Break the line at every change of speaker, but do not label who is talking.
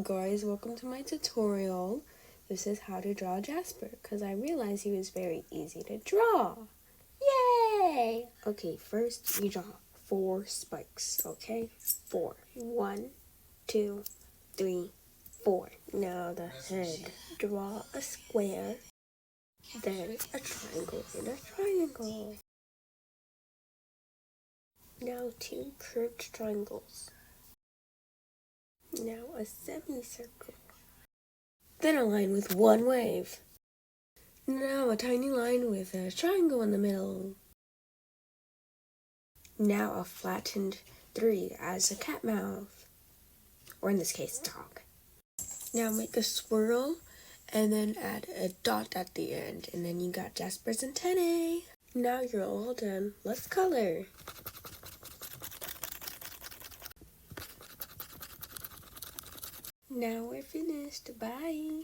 Guys, welcome to my tutorial. This is how to draw Jasper, because I realized he was very easy to draw. Yay! Okay, first we draw 4 spikes, okay? 4. 1, 2, 3, 4. Now the head. Draw a square, then a triangle and a triangle. Now 2 curved triangles. Now a semicircle. Then a line with 1 wave. Now a tiny line with a triangle in the middle. Now a flattened 3 as a cat mouth, or in this case, dog. Now make a swirl and then add a dot at the end, and then you got Jasper's antennae. Now you're all done. Let's color. Now we're finished. Bye.